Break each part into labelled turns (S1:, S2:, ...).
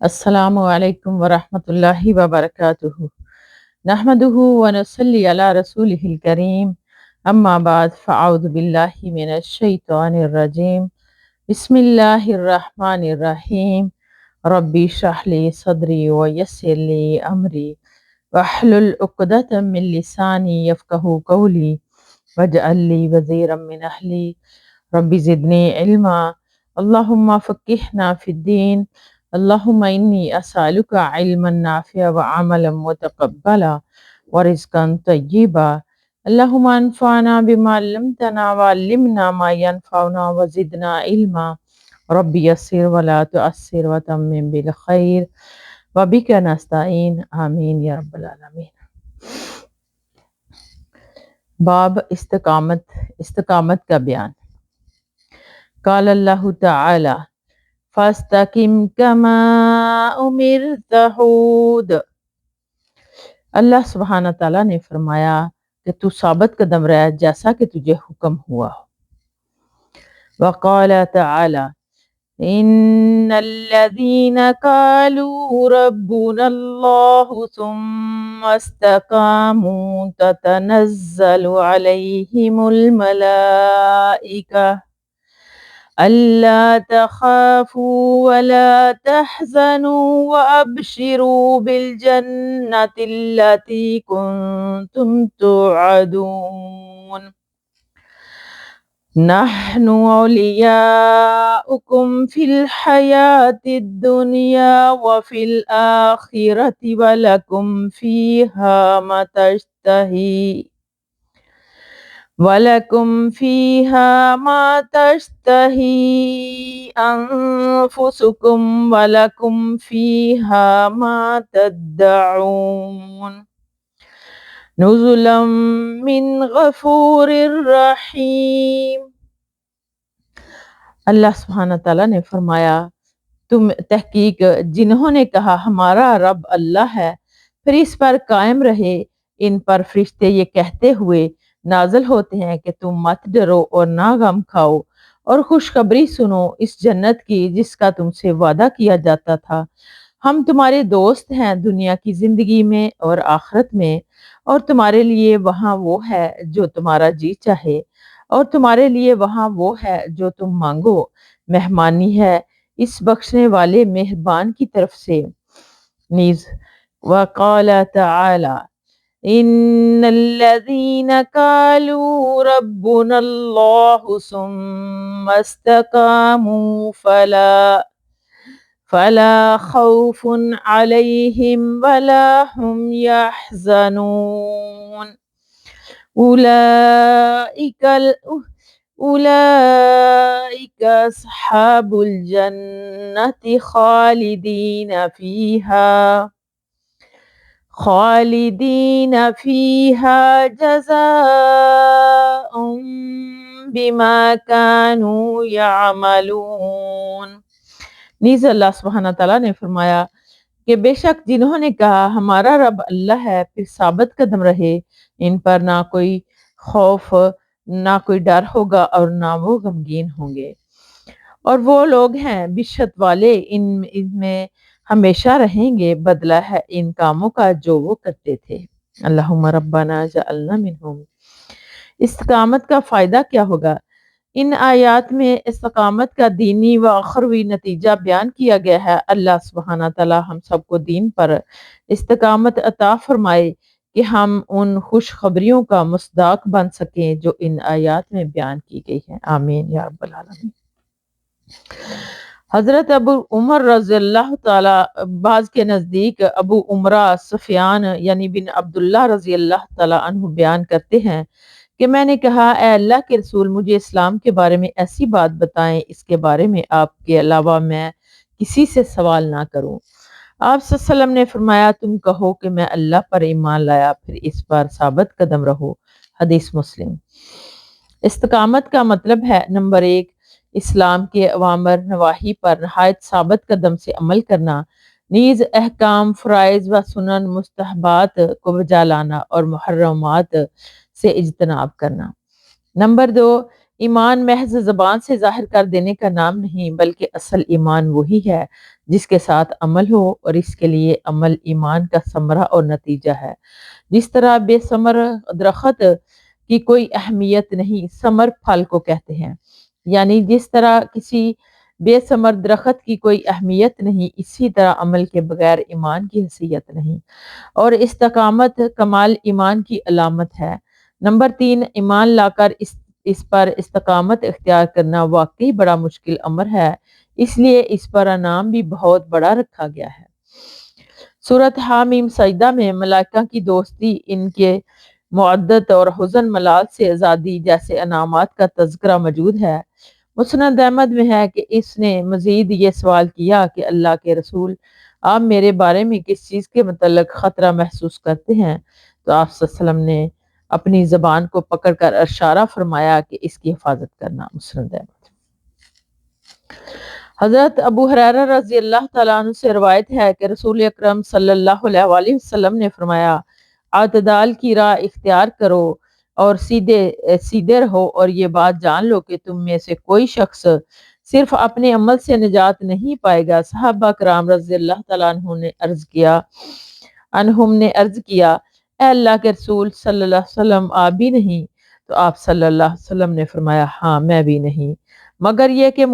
S1: السلام علیکم ورحمۃ اللہ وبرکاتہ نحمدہ ونصلی علی رسولہ الکریم اما بعد فاعوذ باللہ من الشیطان الرجیم بسم اللہ الرحمن الرحیم ربی اشرح لی صدری ویسر لی امری واحلل عقدۃ من لسانی یفقہوا قولی واجعل لی وزیرا من اہلی ربی زدنی علما اللہم فقہنا فی الدین اللہم انی اسألک علما نافعا وعملا متقبلا ورزقا طیبا اللہم انفعنا بما علمتنا وعلمنا ما ینفعنا وزدنا علما ربی یسر ولا تعسر وتمم بالخیر وبک نستعین آمین یا رب العالمین۔ باب استقامت کا بیان۔ قال اللہ تعالی فاستقم کما امرت ہود۔ اللہ سبحانہ تعالیٰ نے فرمایا کہ تو ثابت قدم رہ جیسا کہ تجھے حکم ہوا ہو۔ وقال تعالی ان الذین قالوا ربنا اللہ ثم استقاموا تتنزل علیہم الملائکہ ألا تخافوا ولا تحزنوا وأبشروا بالجنة التي كنتم توعدون نحن أولياؤكم في الحياة الدنيا وفي الآخرة ولكم فيها ما تشتهي أنفسكم ولكم فيها ما تدعون نزلا من غفور رحیم۔ اللہ سبحانہ تعالیٰ نے فرمایا تم تحقیق جنہوں نے کہا ہمارا رب اللہ ہے پھر اس پر قائم رہے، ان پر فرشتے یہ کہتے ہوئے نازل ہوتے ہیں کہ تم مت ڈرو اور نہ غم کھاؤ اور خوشخبری سنو اس جنت کی جس کا تم سے وعدہ کیا جاتا تھا۔ ہم تمہارے دوست ہیں دنیا کی زندگی میں اور آخرت میں، اور تمہارے لیے وہاں وہ ہے جو تمہارا جی چاہے، اور تمہارے لیے وہاں وہ ہے جو تم مانگو، مہمانی ہے اس بخشنے والے مہربان کی طرف سے نیز۔ وقال تعالی ان الذين قالوا ربنا الله ثم استقاموا فلا خوف عليهم ولا هم يحزنون أولئك أصحاب الجنة خالدين فيها جزاء بما كانوا يعملون۔ نیز اللہ سبحانہ تعالیٰ نے فرمایا کہ بے شک جنہوں نے کہا ہمارا رب اللہ ہے پھر ثابت قدم رہے، ان پر نہ کوئی خوف نہ کوئی ڈر ہوگا اور نہ وہ غمگین ہوں گے، اور وہ لوگ ہیں بشت والے ان میں ہمیشہ رہیں گے، بدلہ ہے ان کاموں کا جو وہ کرتے تھے۔ اللہم ربنا جعلنا منہم۔ استقامت کا فائدہ کیا ہوگا؟ ان آیات میں استقامت کا دینی و اخروی نتیجہ بیان کیا گیا ہے۔ اللہ سبحانہ تعالی ہم سب کو دین پر استقامت عطا فرمائے کہ ہم ان خوشخبریوں کا مصداق بن سکیں جو ان آیات میں بیان کی گئی ہیں، آمین یا رب العالمین۔ حضرت ابو عمر رضی اللہ تعالی بعض کے نزدیک ابو عمرہ سفیان یعنی بن عبداللہ رضی اللہ تعالی عنہ بیان کرتے ہیں کہ میں نے کہا اے اللہ کے رسول مجھے اسلام کے بارے میں ایسی بات بتائیں اس کے بارے میں آپ کے علاوہ میں کسی سے سوال نہ کروں۔ آپ صلی اللہ علیہ وسلم نے فرمایا تم کہو کہ میں اللہ پر ایمان لایا پھر اس پر ثابت قدم رہو، حدیث مسلم۔ استقامت کا مطلب ہے نمبر 1 اسلام کے اوامر نواہی پر نہایت ثابت قدم سے عمل کرنا، نیز احکام فرائض و سنن مستحبات کو بجا لانا اور محرمات سے اجتناب کرنا۔ نمبر 2 ایمان محض زبان سے ظاہر کر دینے کا نام نہیں، بلکہ اصل ایمان وہی ہے جس کے ساتھ عمل ہو، اور اس کے لیے عمل ایمان کا ثمرہ اور نتیجہ ہے۔ جس طرح بے ثمر درخت کی کوئی اہمیت نہیں، ثمر پھل کو کہتے ہیں، یعنی جس طرح کسی بے ثمر درخت کی کوئی اہمیت نہیں، اسی طرح عمل کے بغیر ایمان کی حیثیت نہیں، اور استقامت کمال ایمان کی علامت ہے۔ نمبر 3، ایمان لا کر اس پر استقامت اختیار کرنا واقعی بڑا مشکل امر ہے، اس لیے اس پر انعام بھی بہت بڑا رکھا گیا ہے۔ سورۃ حامیم سجدہ میں ملائکہ کی دوستی، ان کے معدت اور حزن ملال سے آزادی جیسے انعامات کا تذکرہ موجود ہے۔ مسند احمد میں ہے کہ اس نے مزید یہ سوال کیا کہ اللہ کے رسول، آپ میرے بارے میں کس چیز کے متعلق خطرہ محسوس کرتے ہیں؟ تو آپ صلی اللہ علیہ وسلم نے اپنی زبان کو پکڑ کر اشارہ فرمایا کہ اس کی حفاظت کرنا۔ مسند احمد۔ حضرت ابو ہریرہ رضی اللہ تعالیٰ عنہ سے روایت ہے کہ رسول اکرم صلی اللہ علیہ وآلہ وسلم نے فرمایا، اعتدال کی راہ اختیار کرو اور سیدھے رہو، اور یہ بات جان لو کہ تم میں سے کوئی شخص صرف اپنے عمل سے نجات نہیں پائے گا۔ صحابہ کرام رضی اللہ تعالیٰ عنہم نے عرض کیا، اے اللہ کے رسول صلی اللہ علیہ وسلم، آپ بھی نہیں؟ تو آپ صلی اللہ علیہ وسلم نے فرمایا، ہاں میں بھی نہیں، مگر یہ کہ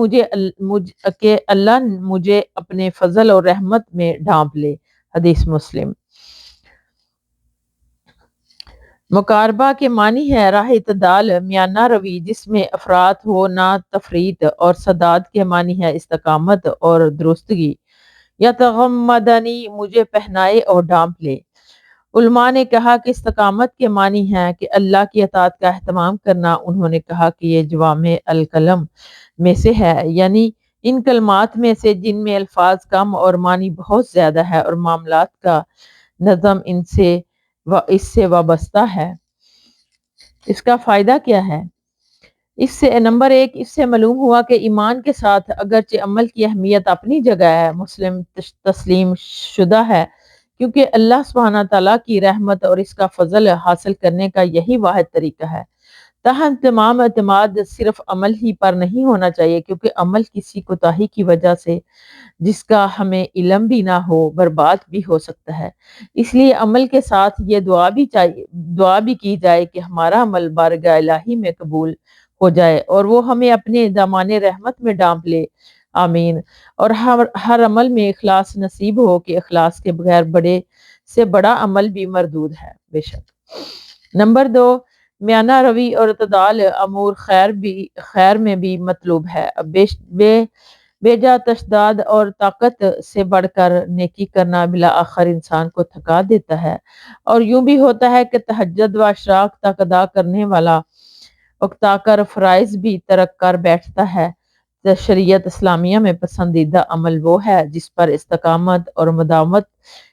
S1: اللہ مجھے اپنے فضل اور رحمت میں ڈھانپ لے۔ حدیث مسلم۔ مقاربہ کے معنی ہے راہ اعتدال، میانہ روی جس میں افراط ہو نہ تفریط، اور سداد کے معنی ہے استقامت اور درستگی۔ یتغمدنی مجھے پہنائے اور ڈھانپ لے۔ علماء نے کہا کہ استقامت کے معنی ہے کہ اللہ کی اطاعت کا اہتمام کرنا۔ انہوں نے کہا کہ یہ جوامع الکلم میں سے ہے، یعنی ان کلمات میں سے جن میں الفاظ کم اور معنی بہت زیادہ ہے، اور معاملات کا نظم اس سے وابستہ ہے۔ اس کا فائدہ کیا ہے؟ نمبر 1، اس سے معلوم ہوا کہ ایمان کے ساتھ اگرچہ عمل کی اہمیت اپنی جگہ ہے، مسلم تسلیم شدہ ہے، کیونکہ اللہ سبحانہ تعالیٰ کی رحمت اور اس کا فضل حاصل کرنے کا یہی واحد طریقہ ہے۔ تاہم تمام اعتماد صرف عمل ہی پر نہیں ہونا چاہیے، کیونکہ عمل کسی کوتاہی کی وجہ سے جس کا ہمیں علم بھی نہ ہو برباد بھی ہو سکتا ہے۔ اس لیے عمل کے ساتھ یہ دعا بھی کی جائے کہ ہمارا عمل بارگاہ الہی میں قبول ہو جائے اور وہ ہمیں اپنے دامان رحمت میں ڈانپ لے، آمین۔ اور ہر عمل میں اخلاص نصیب ہو، کہ اخلاص کے بغیر بڑے سے بڑا عمل بھی مردود ہے، بے شک۔ نمبر 2، میانہ روی اور اعتدال امور خیر میں بھی مطلوب ہے۔ بے جا تشداد اور طاقت سے بڑھ کر نیکی کرنا بالآخر انسان کو تھکا دیتا ہے، اور یوں بھی ہوتا ہے کہ تہجد و اشراق تک ادا کرنے والا اکتا کر فرائض بھی ترک کر بیٹھتا ہے۔ شریعت اسلامیہ میں پسندیدہ عمل وہ ہے جس پر استقامت اور مداومت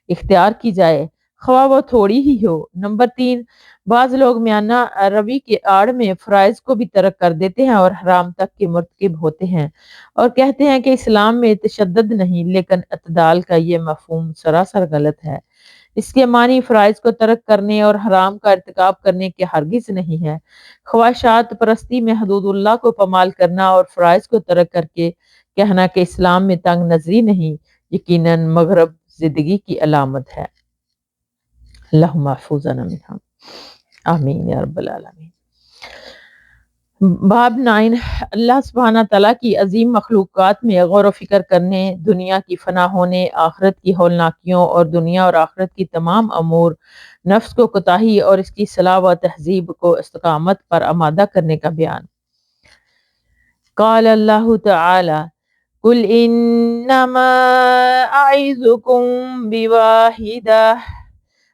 S1: اختیار کی جائے، خواہ وہ تھوڑی ہی ہو۔ نمبر 3، بعض لوگ میانہ روی کے آڑ میں فرائض کو بھی ترک کر دیتے ہیں اور حرام تک کے مرتکب ہوتے ہیں، اور کہتے ہیں کہ اسلام میں تشدد نہیں، لیکن اعتدال کا یہ مفہوم سراسر غلط ہے۔ اس کے معنی فرائض کو ترک کرنے اور حرام کا ارتکاب کرنے کے ہرگز نہیں ہے۔ خواہشات پرستی میں حدود اللہ کو پامال کرنا اور فرائض کو ترک کر کے کہنا کہ اسلام میں تنگ نظری نہیں، یقیناً مغرب زدگی کی علامت ہے۔ اللہم احفظنا منہا، آمین یا رب العالمین۔ باب 9، اللہ سبحانہ تعالیٰ کی عظیم مخلوقات میں غور و فکر کرنے، دنیا کی فنا ہونے، آخرت کی ہولناکیوں اور دنیا اور آخرت کی تمام امور، نفس کو کوتاہی اور اس کی صلاح و تہذیب کو استقامت پر آمادہ کرنے کا بیان۔ قال اللہ تعالی، قل انما اعظکم بواحدہ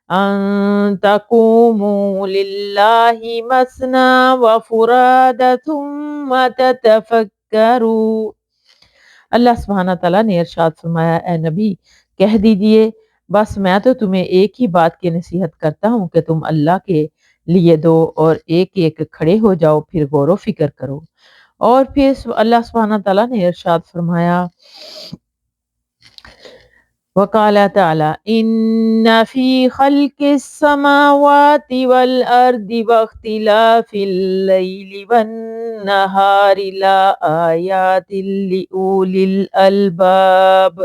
S1: ان تقوموا للہ مثنی وفرادى ثم تتفکروا۔ اللہ سبحانہ تعالیٰ نے ارشاد فرمایا، اے نبی کہہ دیجئے، بس میں تو تمہیں ایک ہی بات کی نصیحت کرتا ہوں کہ تم اللہ کے لیے دو اور ایک ایک کھڑے ہو جاؤ، پھر غور و فکر کرو۔ اور پھر اللہ سبحانہ تعالیٰ نے ارشاد فرمایا، وقال تعالی ان فی خلق السماوات والارض واختلاف اللیل والنہار لآیات لأولی الالباب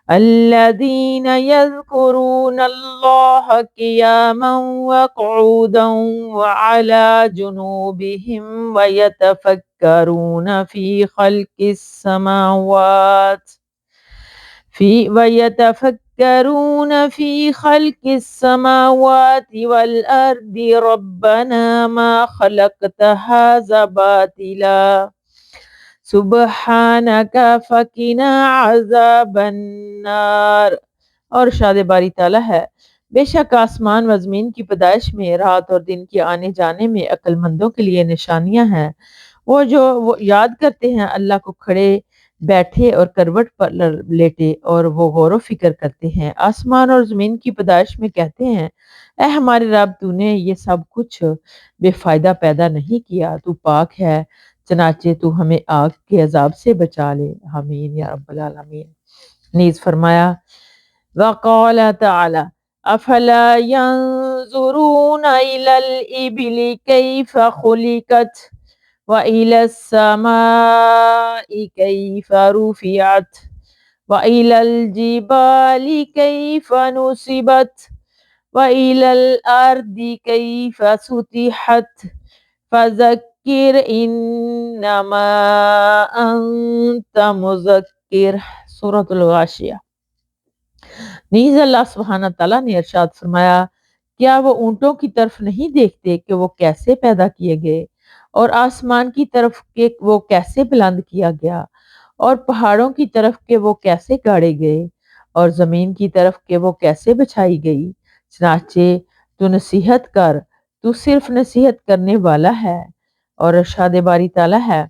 S1: الذين يذكرون الله قياما وقعودا وعلى جنوبهم ويتفكرون في خلق السماوات والأرض ربنا ما خلقت هذا باطلا سبحانک فقنا عذاب النار۔ اور ارشاد باری تعالیٰ ہے بے شک آسمان و زمین کی پیدائش میں، رات اور دن کے آنے جانے میں عقل مندوں کے لیے نشانیاں ہیں۔ وہ یاد کرتے ہیں اللہ کو کھڑے بیٹھے اور کروٹ پر لیٹے، اور وہ غور و فکر کرتے ہیں آسمان اور زمین کی پیدائش میں، کہتے ہیں اے ہمارے رب، تو نے یہ سب کچھ بے فائدہ پیدا نہیں کیا، تو پاک ہے، چنانچہ تو ہمیں آگ کے عذاب سے بچا لے، آمین یا رب العالمین۔ نیز فرمایا وقال تعالی افلا ينظرون الى الابل كيف خلقت والى السماء كيف رفعت والى الجبال كيف نصبت والى الارض كيف سطحت فذکر انما انت مذکر۔ سورۃ الغاشیہ۔ نیز اللہ سبحانہ تعالیٰ نے ارشاد فرمایا کیا وہ اونٹوں کی طرف نہیں دیکھتے کہ وہ کیسے پیدا کیے گئے، اور آسمان کی طرف کہ وہ کیسے بلند کیا گیا، اور پہاڑوں کی طرف کہ وہ کیسے گاڑے گئے، اور زمین کی طرف کہ وہ کیسے بچھائی گئی۔ چنانچہ تو نصیحت کر، تو صرف نصیحت کرنے والا ہے۔ اور ارشاد باری تعالیٰ ہے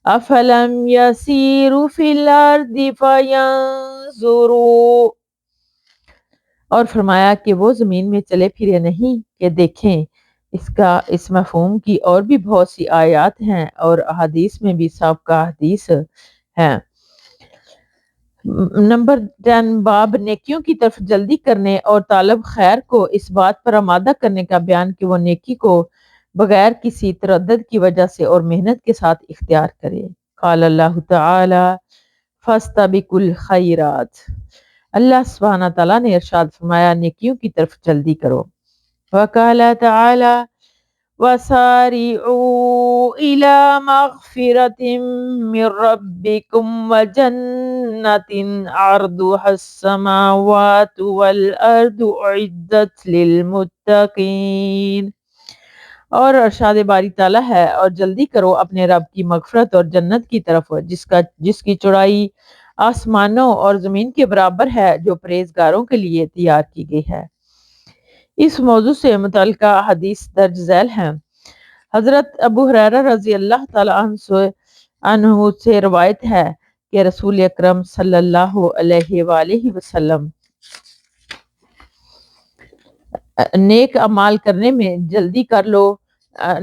S1: افلم یسیروا فی الارض فینظروا، اور فرمایا کہ وہ زمین میں چلے پھرے نہیں کہ دیکھیں۔ اس مفہوم کی اور بھی بہت سی آیات ہیں اور احادیث میں بھی سابقہ حدیث ہیں۔ نمبر 10 باب نیکیوں کی طرف جلدی کرنے اور طالب خیر کو اس بات پر آمادہ کرنے کا بیان کہ وہ نیکی کو بغیر کسی تردد کی وجہ سے اور محنت کے ساتھ اختیار کرے۔ قال اللہ تعالی فاستبقوا الخیرات، اللہ سبحانہ تعالیٰ نے ارشاد فرمایا نیکیوں کی طرف جلدی کرو۔ وقال تعالی وسارعوا إلى مغفرة من ربكم وجنة عرضها السماوات والأرض أعدت للمتقين۔ اور ارشاد باری تعالیٰ ہے اور جلدی کرو اپنے رب کی مغفرت اور جنت کی طرف جس کی چوڑائی آسمانوں اور زمین کے برابر ہے، جو پرہیزگاروں کے لیے تیار کی گئی ہے۔ اس موضوع سے متعلقہ حدیث درج ذیل ہیں۔ حضرت ابو ہریرہ رضی اللہ تعالی عنہ سے روایت ہے کہ رسول اکرم صلی اللہ علیہ وآلہ وسلم نیک اعمال کرنے میں جلدی کر لو۔ رسول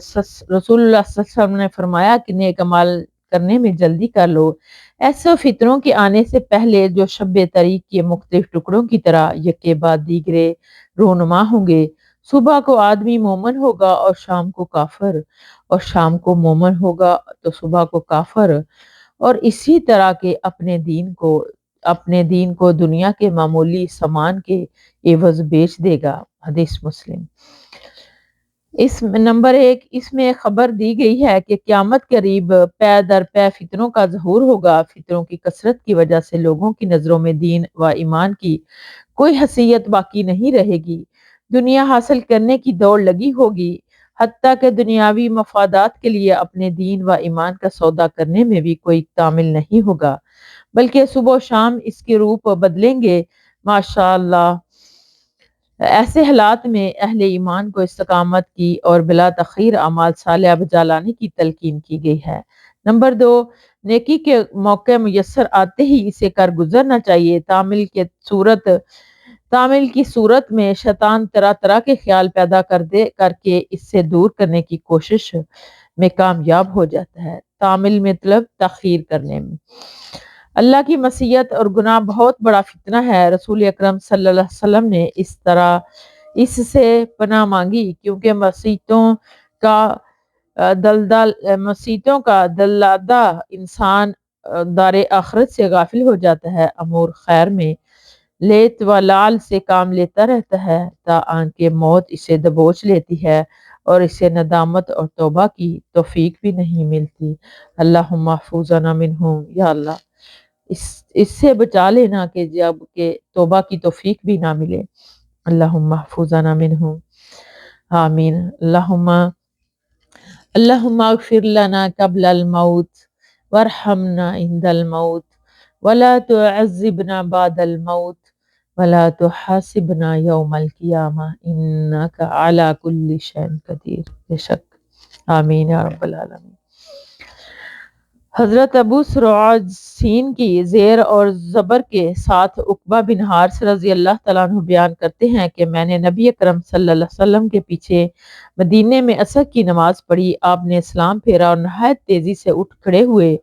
S1: اللہ صلی اللہ علیہ وسلم نے فرمایا کہ نیک اعمال کرنے میں جلدی کر لو، ایسے فطروں کے آنے سے پہلے جو شب طریق کے مختلف ٹکڑوں کی طرح یکے بعد دیگرے رونما ہوں گے۔ صبح کو آدمی مومن ہوگا اور شام کو کافر، اور شام کو مومن ہوگا تو صبح کو کافر، اور اسی طرح کے اپنے دین کو دنیا کے معمولی سامان کے عوض بیچ دے گا۔ حدیث مسلم۔ نمبر 1 اس میں خبر دی گئی ہے کہ قیامت قریب پے در پے فتنوں کا ظہور ہوگا۔ فتنوں کی کثرت کی وجہ سے لوگوں کی نظروں میں دین و ایمان کی کوئی حیثیت باقی نہیں رہے گی۔ دنیا حاصل کرنے کی دوڑ لگی ہوگی، حتیٰ کہ دنیاوی مفادات کے لیے اپنے دین و ایمان کا سودا کرنے میں بھی کوئی تامل نہیں ہوگا، بلکہ صبح و شام اس کے روپ بدلیں گے۔ ماشاءاللہ، ایسے حالات میں اہل ایمان کو استقامت کی اور بلا تخیر اعمال صالحہ بجا لانے کی تلقین کی گئی ہے۔ نمبر 2 نیکی کے موقع میسر آتے ہی اسے کر گزرنا چاہیے۔ تعمیل کی صورت میں شیطان طرح طرح کے خیال پیدا کر کے اس سے دور کرنے کی کوشش میں کامیاب ہو جاتا ہے۔ تعمیل مطلب تاخیر کرنے میں۔ اللہ کی معصیت اور گناہ بہت بڑا فتنہ ہے۔ رسول اکرم صلی اللہ علیہ وسلم نے اس سے پناہ مانگی، کیونکہ کا مسیتوں کا دلادہ انسان دار آخرت سے غافل ہو جاتا ہے، امور خیر میں لیت و لال سے کام لیتا رہتا ہے، تاآن کہ موت اسے دبوچ لیتی ہے اور اسے ندامت اور توبہ کی توفیق بھی نہیں ملتی۔ اللہم محفوظنا منہم، یا اللہ اس سے بچا لینا کہ جب کہ توبہ کی توفیق بھی نہ ملے۔ اللہم محفوظنا منہم، آمین۔ اللہم اغفر لنا قبل الموت وارحمنا عند الموت ولا تعذبنا بعد الموت ولا تحاسبنا یوم القیامہ انک علی کل شیء قدیر۔ بے شک، آمین یا رب العالمین۔ حضرت ابو سراج سین کی زیر اور زبر کے ساتھ عقبہ بن حارث رضی اللہ تعالیٰ عنہ بیان کرتے ہیں کہ میں نے نبی اکرم صلی اللہ علیہ وسلم کے پیچھے مدینے میں عصر کی نماز پڑھی۔ آپ نے سلام پھیرا اور نہایت تیزی سے اٹھ کھڑے ہوئے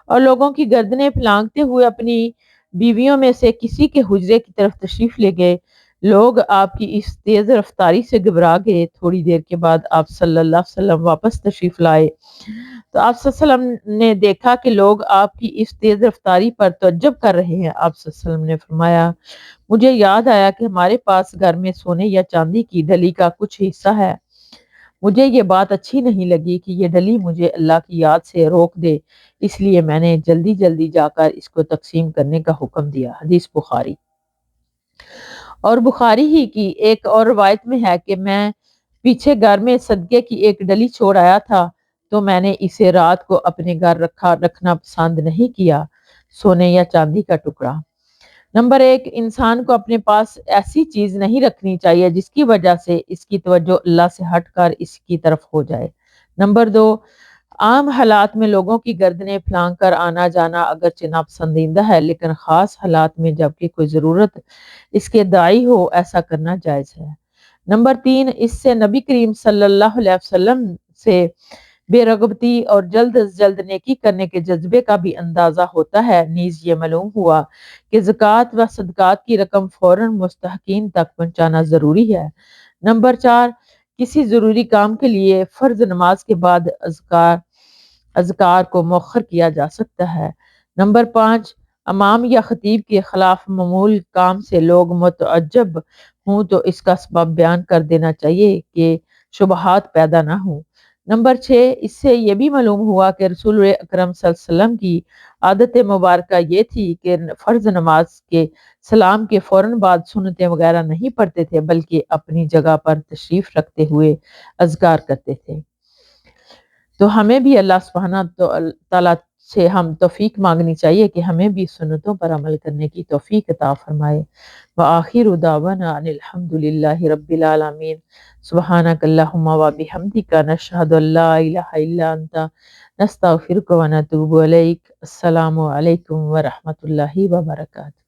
S1: اور لوگوں کی گردنیں پھلانگتے ہوئے اپنی بیویوں میں سے کسی کے حجرے کی طرف تشریف لے گئے۔ لوگ آپ کی اس تیز رفتاری سے گھبرا گئے۔ تھوڑی دیر کے بعد آپ صلی اللہ علیہ وسلم واپس تشریف لائے تو آپ صلی اللہ علیہ وسلم نے دیکھا کہ لوگ آپ کی اس تیز رفتاری پر تعجب کر رہے ہیں۔ آپ صلی اللہ علیہ وسلم نے فرمایا، مجھے یاد آیا کہ ہمارے پاس گھر میں سونے یا چاندی کی ڈلی کا کچھ حصہ ہے۔ مجھے یہ بات اچھی نہیں لگی کہ یہ ڈلی مجھے اللہ کی یاد سے روک دے، اس لیے میں نے جلدی جلدی جا کر اس کو تقسیم کرنے کا حکم دیا۔ حدیث بخاری۔ اور بخاری ہی کی ایک اور روایت میں ہے کہ میں پیچھے گھر میں صدقے کی ایک ڈلی چھوڑ آیا تھا تو میں نے اسے رات کو اپنے گھر رکھنا پسند نہیں کیا۔ سونے یا چاندی کا ٹکڑا۔ نمبر 1، انسان کو اپنے پاس ایسی چیز نہیں رکھنی چاہیے جس کی وجہ سے اس کی توجہ اللہ سے ہٹ کر اس کی طرف ہو جائے۔ نمبر 2، عام حالات میں لوگوں کی گردنیں پھلانگ کر آنا جانا اگرچہ ناپسندیدہ ہے، لیکن خاص حالات میں جبکہ کوئی ضرورت اس کے داعی ہو ایسا کرنا جائز ہے۔ نمبر 3، اس سے نبی کریم صلی اللہ علیہ وسلم سے بے رغبتی اور جلد از جلد نیکی کرنے کے جذبے کا بھی اندازہ ہوتا ہے۔ نیز یہ معلوم ہوا کہ زکوٰۃ و صدقات کی رقم فوراً مستحقین تک پہنچانا ضروری ہے۔ نمبر 4، کسی ضروری کام کے لیے فرض نماز کے بعد اذکار کو مؤخر کیا جا سکتا ہے۔ نمبر 5، امام یا خطیب کے خلاف معمول کام سے لوگ متعجب ہوں تو اس کا سبب بیان کر دینا چاہیے کہ شبہات پیدا نہ ہوں۔ نمبر 6، اس سے یہ بھی معلوم ہوا کہ رسول اکرم صلی اللہ علیہ وسلم کی عادت مبارکہ یہ تھی کہ فرض نماز کے سلام کے فوراً بعد سنتیں وغیرہ نہیں پڑھتے تھے بلکہ اپنی جگہ پر تشریف رکھتے ہوئے اذکار کرتے تھے۔ تو ہمیں بھی اللہ سبحانہ تعالیٰ سے ہم توفیق مانگنی چاہیے کہ ہمیں بھی سنتوں پر عمل کرنے کی توفیق عطا فرمائے۔ وآخر دعوانا ان الحمد للہ رب العالمین۔ سبحانک اللہم وبحمدک نشہد ان لا الہ الا انت نستغفرک ونتوب الیک۔ السلام علیکم ورحمۃ اللہ وبرکاتہ۔